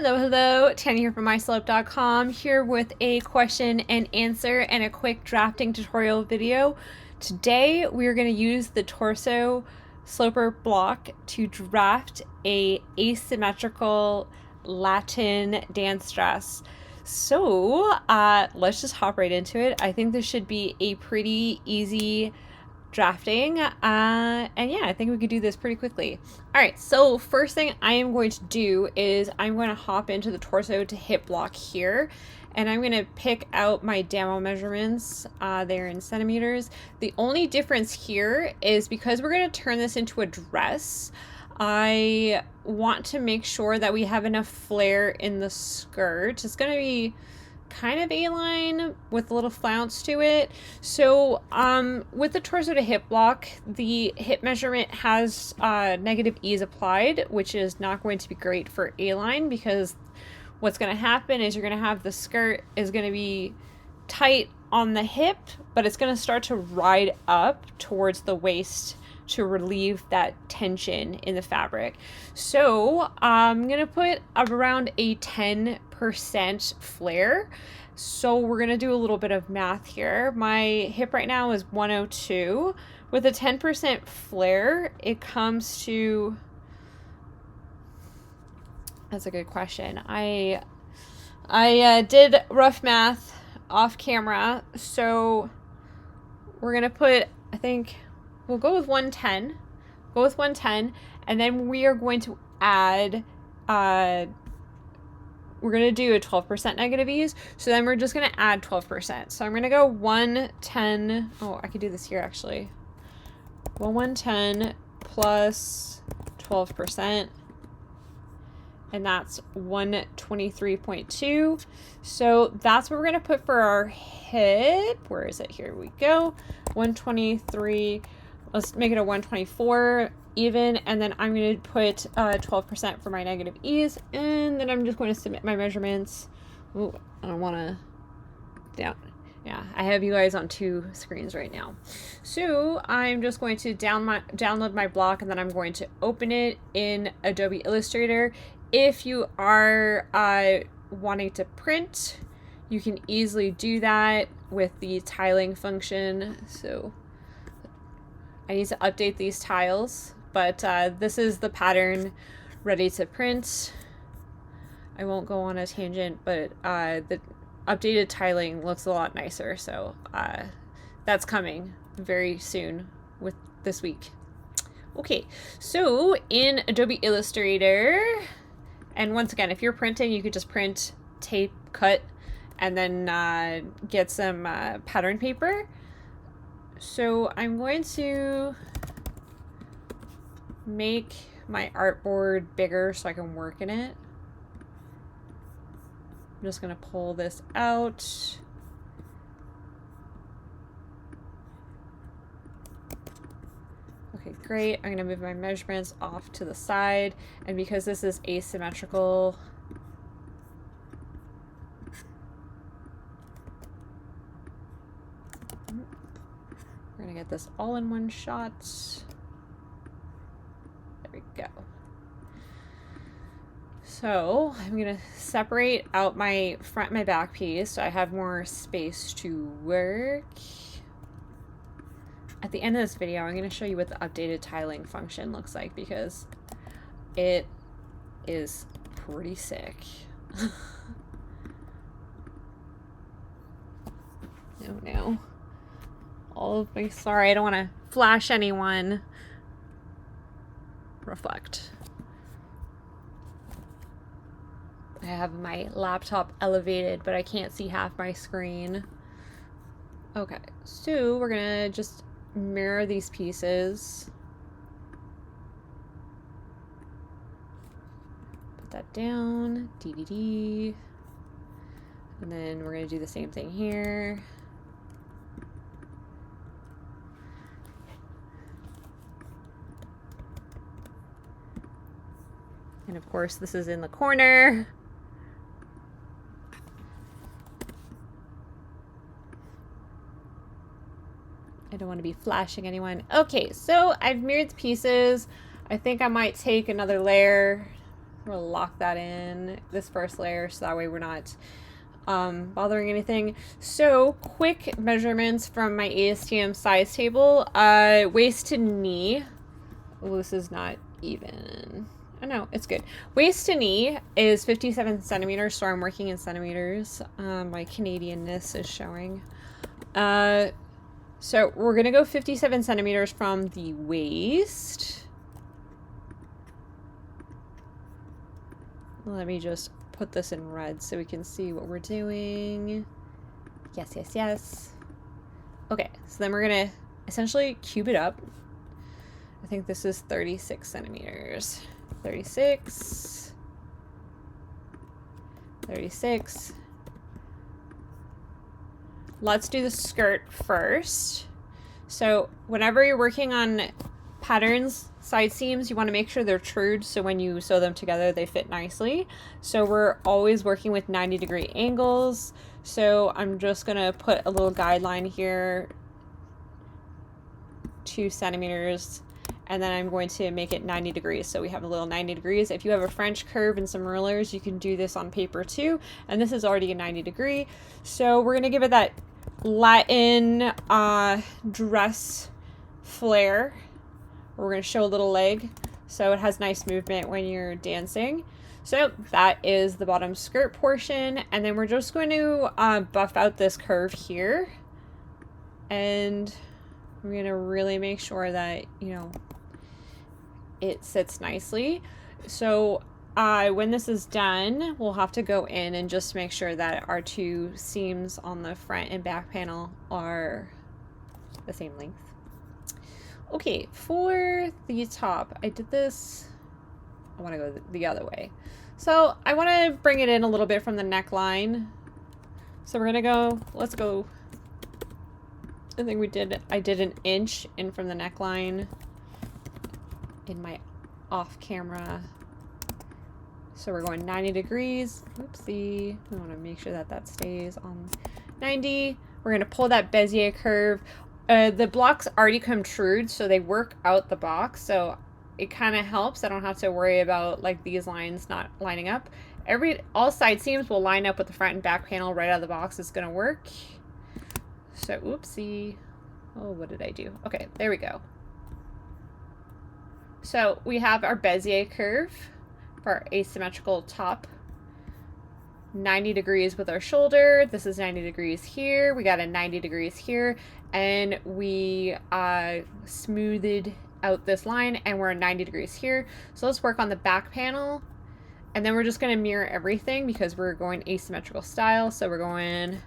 Hello, Tanya here from myslope.com, here with a question and answer and a quick drafting tutorial video. Today we are going to use the torso sloper block to draft a asymmetrical Latin dance dress. So let's just hop right into it. I think this should be a pretty easy drafting, and yeah, I think we could do this pretty quickly. All right, so first thing I am going to do is I'm going to hop into the torso to hip block here, and I'm going to pick out my demo measurements. They're in centimeters. The only difference here is because we're going to turn this into a dress, I want to make sure that we have enough flare in the skirt. It's going to be kind of A-line with a little flounce to it. So with the torso to hip block, the hip measurement has negative ease applied, which is not going to be great for A-line, because what's going to happen is you're going to have the skirt is going to be tight on the hip, but it's going to start to ride up towards the waist to relieve that tension in the fabric. So I'm going to put around a 10% flare. So we're going to do a little bit of math here. My hip right now is 102. With a 10% flare, it comes to... That's a good question. I did rough math off camera. So we're going to put, I think... We'll go with 110. Go with 110, and then we are going to add, we're going to do a 12% negative ease, so then we're just going to add 12%. So I'm going to go 110, oh, I could do this here actually. Well, 110 plus 12%, and that's 123.2. So that's what we're going to put for our hip. Where is it? Here we go. 123. Let's make it a 124 even, and then I'm going to put 12% for my negative ease, and then I'm just going to submit my measurements. Ooh, I don't want to down. Yeah, I have you guys on two screens right now. So I'm just going to download my block, and then I'm going to open it in Adobe Illustrator. If you are wanting to print, you can easily do that with the tiling function. So I need to update these tiles, but this is the pattern ready to print. I won't go on a tangent, but the updated tiling looks a lot nicer, so that's coming very soon with this week. Okay, so in Adobe Illustrator, and once again, if you're printing, you could just print, tape, cut, and then get some pattern paper. So I'm going to make my artboard bigger so I can work in it. I'm just going to pull this out. Okay, great. I'm going to move my measurements off to the side. And because this is asymmetrical, we're going to get this all in one shot. There we go. So I'm going to separate out my front and my back piece so I have more space to work. At the end of this video, I'm going to show you what the updated tiling function looks like, because it is pretty sick. No. All of my, sorry, I don't want to flash anyone. Reflect. I have my laptop elevated, but I can't see half my screen. Okay, so we're gonna just mirror these pieces. Put that down, DVD. And then we're gonna do the same thing here. And of course, this is in the corner. I don't want to be flashing anyone. Okay, so I've mirrored the pieces. I think I might take another layer. We'll lock that in this first layer so that way we're not bothering anything. So quick measurements from my ASTM size table. Waist to knee. Oh, this is not even. Oh no, it's good. Waist to knee is 57 centimeters, so I'm working in centimeters. My Canadianness is showing. So we're gonna go 57 centimeters from the waist. Let me just put this in red so we can see what we're doing. Yes, yes, yes. Okay, so then we're gonna essentially cube it up. I think this is 36 centimeters. 36. 36. Let's do the skirt first. So whenever you're working on patterns, side seams, you want to make sure they're trued so when you sew them together they fit nicely. So we're always working with 90-degree angles. So I'm just going to put a little guideline here, 2 centimeters, and then I'm going to make it 90 degrees. So we have a little 90 degrees. If you have a French curve and some rulers, you can do this on paper too. And this is already a 90 degree. So we're going to give it that Latin dress flare. We're going to show a little leg so it has nice movement when you're dancing. So that is the bottom skirt portion. And then we're just going to buff out this curve here. And we're going to really make sure that, you know, it sits nicely. So when this is done, we'll have to go in and just make sure that our 2 seams on the front and back panel are the same length. Okay, for the top, I did this, I want to go the other way. So I want to bring it in a little bit from the neckline. So we're going to go, let's go, I think I did an inch in from the neckline in my off camera. So we're going 90 degrees. Oopsie. We want to make sure that that stays on 90. We're going to pull that Bezier curve. The blocks already come trued, so they work out the box. So it kind of helps. I don't have to worry about like these lines not lining up. All side seams will line up with the front and back panel right out of the box. It's going to work. So oopsie. Oh, what did I do? Okay, there we go. So we have our Bezier curve for our asymmetrical top. 90 degrees with our shoulder. This is 90 degrees here. We got a 90 degrees here. And we smoothed out this line and we're at 90 degrees here. So let's work on the back panel. And then we're just going to mirror everything because we're going asymmetrical style. So we're going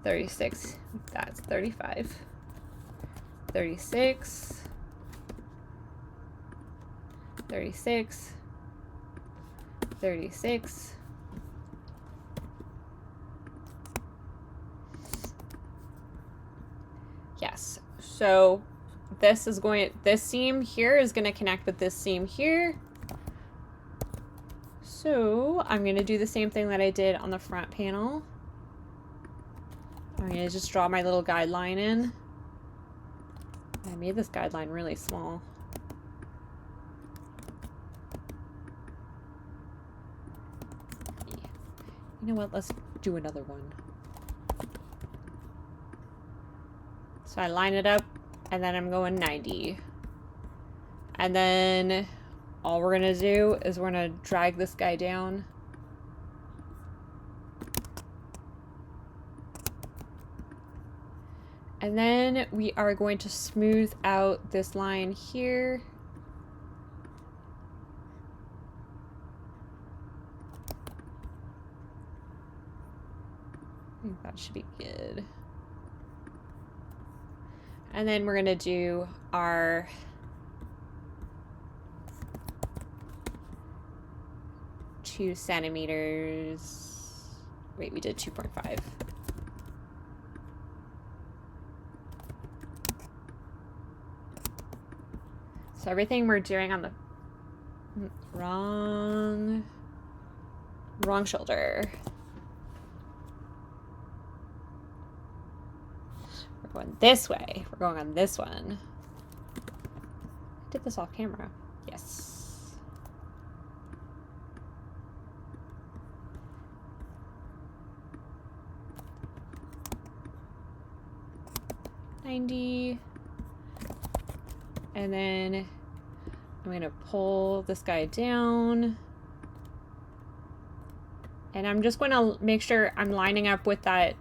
36. That's 35. 36. 36, 36, yes, so this seam here is going to connect with this seam here. So I'm going to do the same thing that I did on the front panel. I'm going to just draw my little guideline in. I made this guideline really small. You know what? Let's do another one. So I line it up, and then I'm going 90. And then all we're going to do is we're going to drag this guy down. And then we are going to smooth out this line here. I think that should be good. And then we're going to do our two centimeters. Wait, we did 2.5. So everything we're doing on the wrong shoulder. We're going this way. We're going on this one. I did this off camera. Yes. 90. And then I'm going to pull this guy down. And I'm just going to make sure I'm lining up with that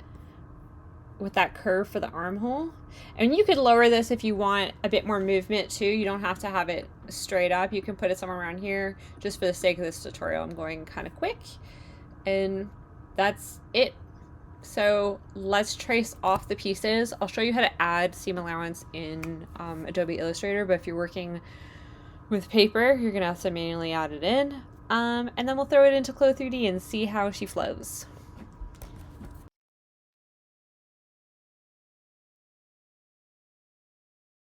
curve for the armhole. And you could lower this if you want a bit more movement too. You don't have to have it straight up. You can put it somewhere around here. Just for the sake of this tutorial, I'm going kind of quick. And that's it. So let's trace off the pieces. I'll show you how to add seam allowance in Adobe Illustrator, but if you're working with paper, you're gonna have to manually add it in. And then we'll throw it into Clo 3D and see how she flows.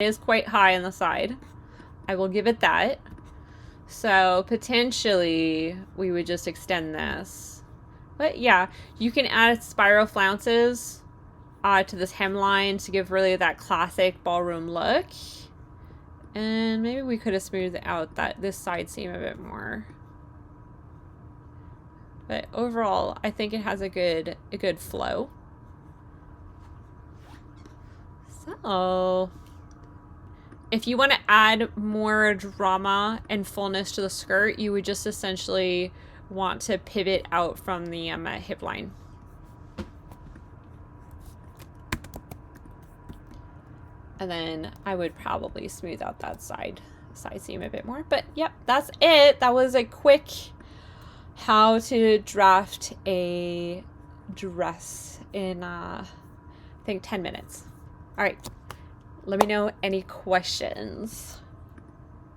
It is quite high on the side. I will give it that. So potentially we would just extend this. But yeah, you can add spiral flounces to this hemline to give really that classic ballroom look. And maybe we could have smoothed out this side seam a bit more. But overall, I think it has a good flow. So if you want to add more drama and fullness to the skirt, you would just essentially want to pivot out from the hip line. And then I would probably smooth out that side seam a bit more. But yep, that's it. That was a quick how to draft a dress in I think 10 minutes. All right, let me know any questions.